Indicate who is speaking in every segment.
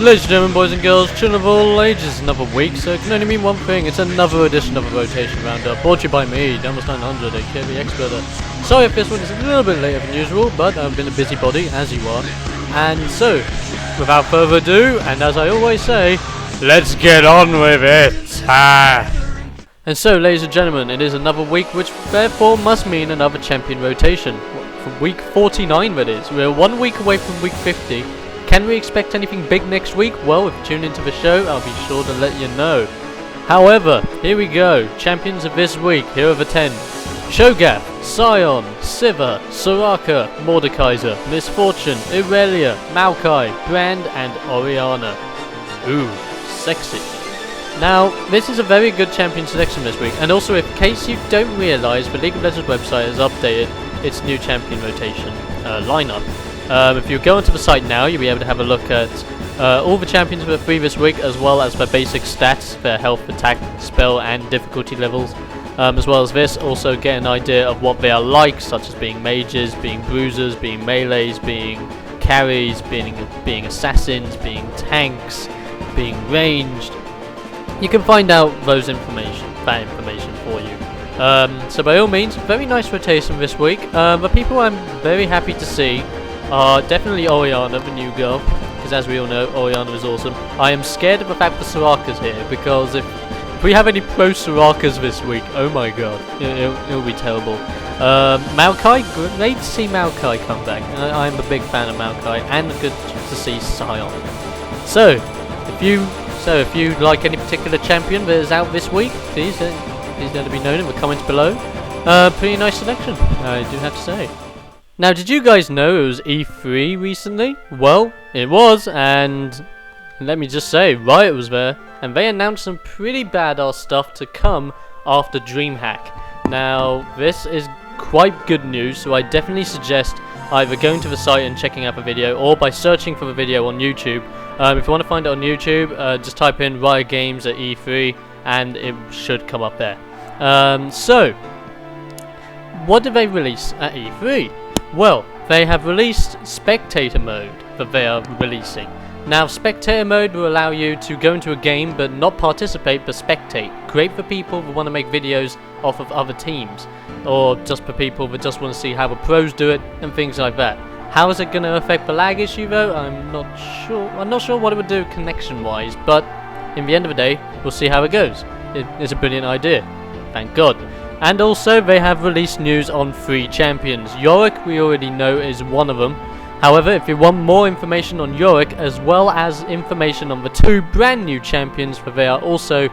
Speaker 1: ladies and gentlemen, boys and girls, children of all ages, another week, so it can only mean one thing. It's another edition of a rotation roundup, brought to you by me, Damus 900, aka the expert. Sorry if this one is a little bit later than usual, but I've been a busybody, as you are. And so, without further ado, and as I always say, let's get on with it! And so, ladies and gentlemen, it is another week, which therefore must mean another champion rotation. For week 49 that is. We're 1 week away from week 50. Can we expect anything big next week? Well, if you tune into the show, I'll be sure to let you know. However, here we go. Champions of this week. Here are the 10. Cho'Gath, Sion, Sivir, Soraka, Mordekaiser, Misfortune, Irelia, Maokai, Brand, and Orianna. Ooh, sexy. Now, this is a very good champion selection this week, and also in case you don't realise, the League of Legends website has updated its new champion rotation lineup. If you go onto the site now, you'll be able to have a look at all the champions for the previous week, as well as their basic stats, their health, attack, spell, and difficulty levels. As well as this, also get an idea of what they are like, such as being mages, being bruisers, being melees, being carries, being assassins, being tanks, being ranged. You can find out that information for you. So by all means, very nice rotation this week. The people I'm very happy to see are definitely Orianna, the new girl, because as we all know, Orianna is awesome. I am scared of the fact that Soraka's here, because if we have any pro Sorakas this week, oh my god, it'll be terrible. Maokai, great to see Maokai come back. I'm a big fan of Maokai, and good to see Sion. So if you like any particular champion that is out this week, please let it be known in the comments below. Pretty nice selection, I do have to say. Now, did you guys know it was E3 recently? Well, it was, and let me just say, Riot was there, and they announced some pretty badass stuff to come after DreamHack. Now, this is quite good news, so I definitely suggest either going to the site and checking out the video, or by searching for the video on YouTube. If you want to find it on YouTube, just type in Riot Games at E3, and it should come up there. So, what did they release at E3? Well, they have released Spectator Mode that they are releasing. Now, Spectator Mode will allow you to go into a game but not participate but spectate. Great for people who want to make videos off of other teams, or just for people that just want to see how the pros do it and things like that. How is it going to affect the lag issue though? I'm not sure. I'm not sure what it would do connection wise, but in the end of the day, we'll see how it goes. It's a brilliant idea. Thank God. And also, they have released news on 3 champions. Yorick, we already know, is one of them. However, if you want more information on Yorick, as well as information on the 2 brand new champions that they are also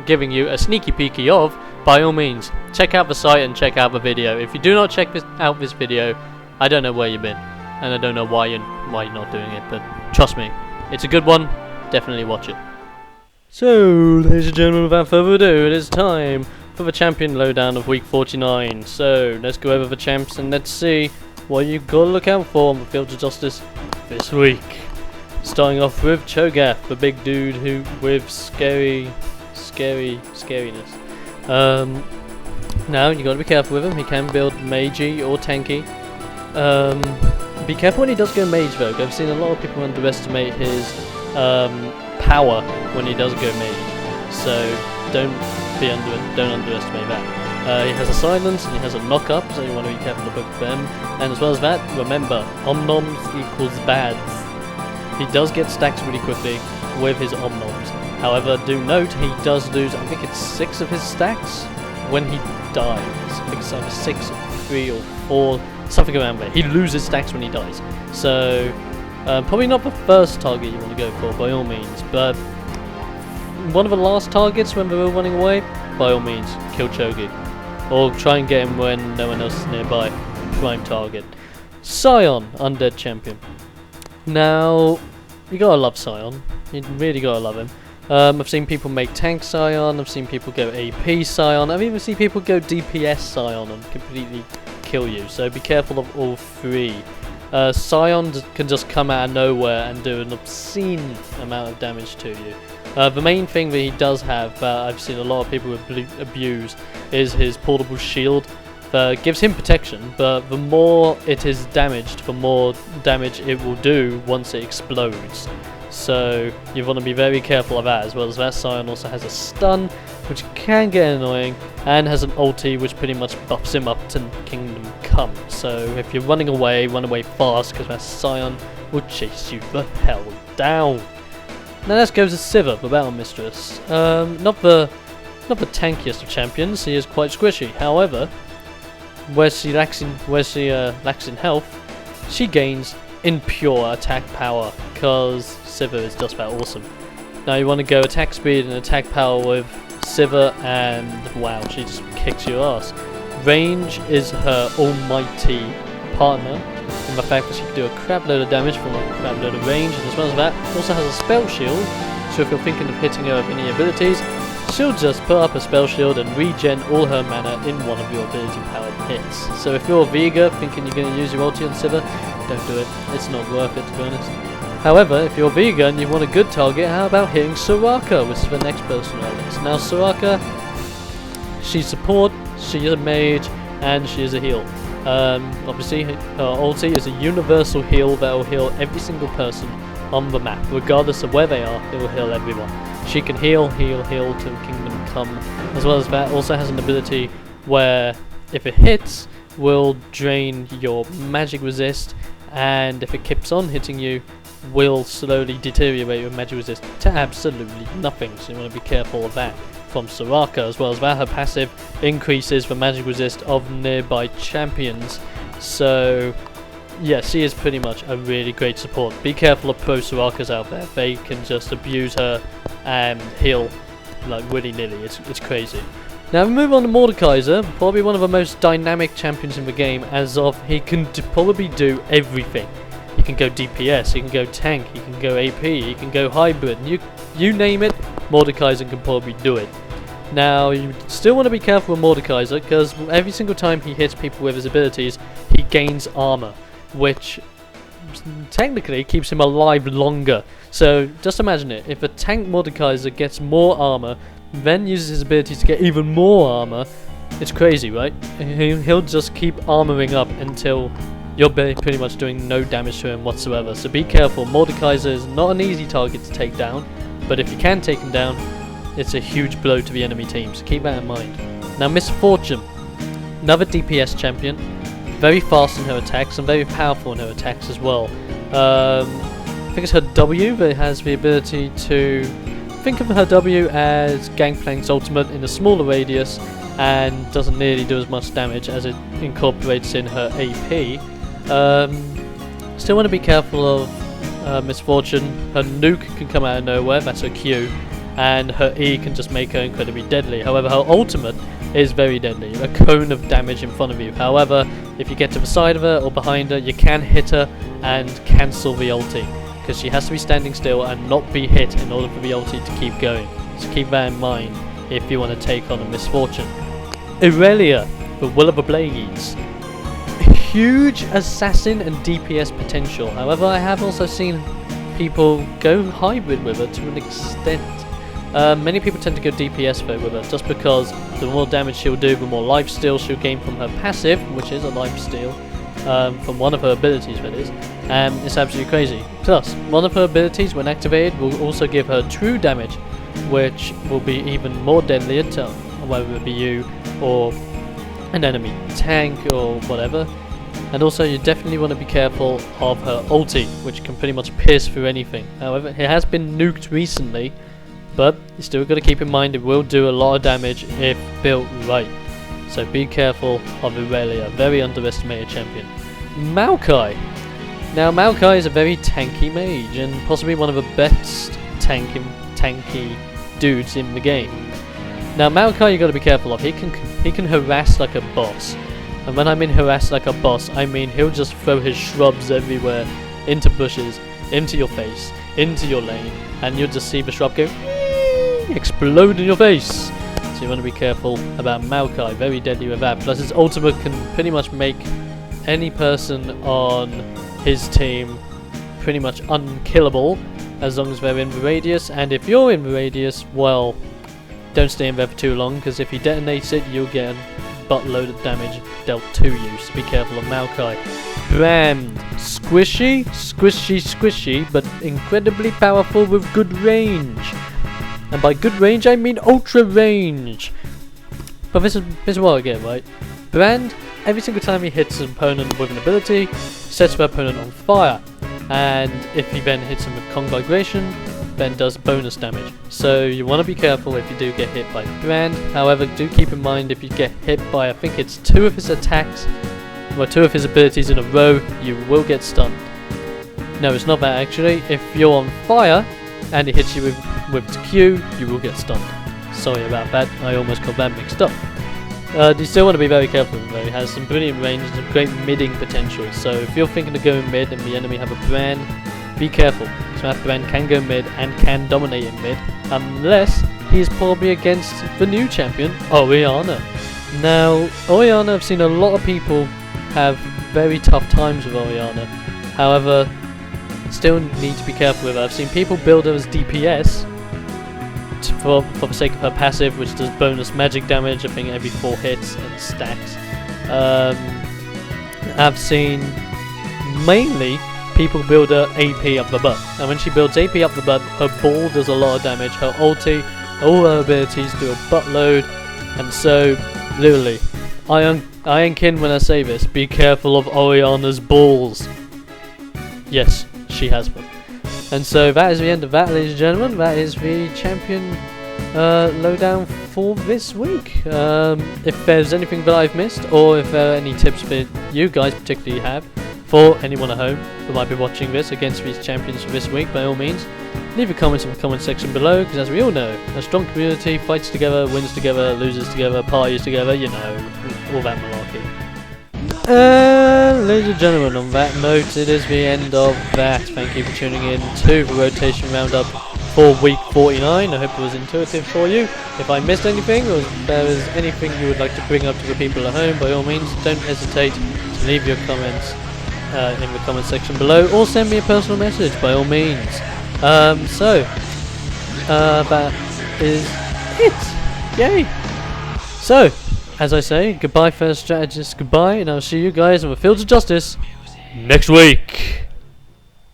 Speaker 1: giving you a sneaky peeky of, by all means, check out the site and check out the video. If you do not check out this video, I don't know where you've been, and I don't know why you're not doing it, but trust me, it's a good one. Definitely watch it. So, ladies and gentlemen, without further ado, it is time for the champion lowdown of week 49. So let's go over the champs and let's see what you've got to look out for on the field of justice this week. Starting off with Cho'Gath, the big dude who with scariness. Now you got to be careful with him. He can build magey or tanky. Be careful when he does go mage though. I've seen a lot of people underestimate his power when he does go mage. So don't underestimate that. He has a silence and he has a knock up, so you want to be careful about them. And as well as that, remember, omnoms equals bads. He does get stacks really quickly with his omnoms. However, do note he does lose, I think it's 6 of his stacks when he dies. I think it's either 6 or 3 or 4, something around there. He loses stacks when he dies. So probably not the first target you want to go for by all means, but one of the last targets when they were running away, by all means, kill Cho'Gath. Or try and get him when no one else is nearby. Prime target. Sion, undead champion. Now, you gotta love Sion. You really gotta love him. I've seen people make tank Sion, I've seen people go AP Sion, I've even seen people go DPS Sion and completely kill you. So be careful of all 3. Sion can just come out of nowhere and do an obscene amount of damage to you. The main thing that he does have that I've seen a lot of people abuse is his portable shield. That gives him protection, but the more it is damaged, the more damage it will do once it explodes. So you want to be very careful of that, as well as that Scion also has a stun, which can get annoying, and has an ulti which pretty much buffs him up to Kingdom Come. So if you're running away, run away fast, because that Scion will chase you the hell down. Now let's go to Sivir, the Battle Mistress. Not the tankiest of champions. She is quite squishy. However, where she lacks in health, she gains in pure attack power, because Sivir is just that awesome. Now you want to go attack speed and attack power with Sivir, and wow, she just kicks your ass. Range is her almighty partner, in the fact that she can do a crap load of damage from a crap load of range, and as well as that, also has a spell shield, so if you're thinking of hitting her with any abilities, she'll just put up a spell shield and regen all her mana in one of your ability powered hits. So if you're a Vega thinking you're going to use your ulti on Sivir, don't do it, it's not worth it, to be honest. However, if you're Vega and you want a good target, how about hitting Soraka, which is the next person on the list. Now Soraka, she's support, she is a mage, and she is a heal. Obviously her ulti is a universal heal that will heal every single person on the map, regardless of where they are, it will heal everyone. She can heal till Kingdom Come, as well as that also has an ability where if it hits, will drain your magic resist, and if it keeps on hitting you, will slowly deteriorate your magic resist to absolutely nothing, so you want to be careful of that from Soraka. As well as that, her passive increases the magic resist of nearby champions, so yeah, she is pretty much a really great support. Be careful of pro Sorakas out there, they can just abuse her and heal like willy-nilly, it's crazy. Now we move on to Mordekaiser, probably one of the most dynamic champions in the game, as of he can probably do everything. He can go DPS, he can go tank, he can go AP, he can go hybrid, you name it, Mordekaiser can probably do it. Now you still want to be careful with Mordekaiser, because every single time he hits people with his abilities, he gains armor, which technically keeps him alive longer. So just imagine it, if a tank Mordekaiser gets more armor, then uses his abilities to get even more armor, it's crazy, right? He'll just keep armoring up until you're pretty much doing no damage to him whatsoever. So be careful, Mordekaiser is not an easy target to take down, but if you can take him down, it's a huge blow to the enemy team, so keep that in mind. Now Misfortune, another DPS champion, very fast in her attacks and very powerful in her attacks as well. I think it's her W that has the ability to think of her W as Gangplank's ultimate in a smaller radius, and doesn't nearly do as much damage as it incorporates in her AP. Still want to be careful of Misfortune. Her nuke can come out of nowhere, that's her Q, and her E can just make her incredibly deadly. However, her ultimate is very deadly, a cone of damage in front of you. However, if you get to the side of her or behind her, you can hit her and cancel the ulti, because she has to be standing still and not be hit in order for the ulti to keep going. So keep that in mind if you want to take on a Misfortune. Irelia, the Will of the Blades. Huge assassin and DPS potential. However, I have also seen people go hybrid with her to an extent. Many people tend to go DPS though with her, just because the more damage she'll do, the more lifesteal she'll gain from her passive, which is a lifesteal, from one of her abilities that is, and it's absolutely crazy. Plus, one of her abilities when activated will also give her true damage, which will be even more deadly to whether it be you or an enemy tank or whatever. And also you definitely want to be careful of her ulti, which can pretty much pierce through anything. However, it has been nuked recently, but you still got to keep in mind it will do a lot of damage if built right. So be careful of Irelia, very underestimated champion. Maokai. Now Maokai is a very tanky mage and possibly one of the best tanky dudes in the game. Now Maokai you got to be careful of. He can harass like a boss. And when I mean harass like a boss, I mean he'll just throw his shrubs everywhere, into bushes, into your face, into your lane, and you'll just see the shrub go explode in your face. So you want to be careful about Maokai, very deadly with that. Plus his ultimate can pretty much make any person on his team pretty much unkillable as long as they're in the radius, and if you're in the radius, well, don't stay in there for too long, because if he detonates it, you'll get buttload of damage dealt to you, so be careful of Maokai. Brand, squishy, but incredibly powerful with good range. And by good range, I mean ultra range. But this is what I get, right? Brand, every single time he hits an opponent with an ability, sets the opponent on fire. And if he then hits him with conflagration, then does bonus damage. So you want to be careful if you do get hit by Brand. However, do keep in mind if you get hit by, I think it's 2 of his attacks, or 2 of his abilities in a row, you will get stunned. No, it's not that actually. If you're on fire and he hits you with Q, you will get stunned. Sorry about that, I almost got that mixed up. You still want to be very careful though. He has some brilliant range and some great midding potential. So if you're thinking of going mid and the enemy have a Brand, be careful. Smash Brand can go mid and can dominate in mid, unless he is probably against the new champion, Orianna. Now, Orianna, I've seen a lot of people have very tough times with Orianna. However, still need to be careful with her. I've seen people build her as DPS for the sake of her passive, which does bonus magic damage, I think every 4 hits and stacks. I've seen mainly people build her AP up the butt, and when she builds AP up the butt, her ball does a lot of damage, her ulti, all her abilities do a buttload, and so, literally, Ironkin when I say this, be careful of Orianna's balls. Yes, she has them. And so that is the end of that, ladies and gentlemen. That is the champion lowdown for this week. If there's anything that I've missed, or if there are any tips that you guys particularly have for anyone at home who might be watching this against these champions for this week, by all means, leave your comments in the comment section below, because as we all know, a strong community fights together, wins together, loses together, parties together, you know, all that malarkey. Ladies and gentlemen, on that note, it is the end of that. Thank you for tuning in to the rotation roundup for week 49. I hope it was intuitive for you. If I missed anything, or if there is anything you would like to bring up to the people at home, by all means, don't hesitate to leave your comments in the comment section below, or send me a personal message, by all means. That is it. Yay! So, as I say, goodbye, first strategist, goodbye, and I'll see you guys on the Fields of Justice next week.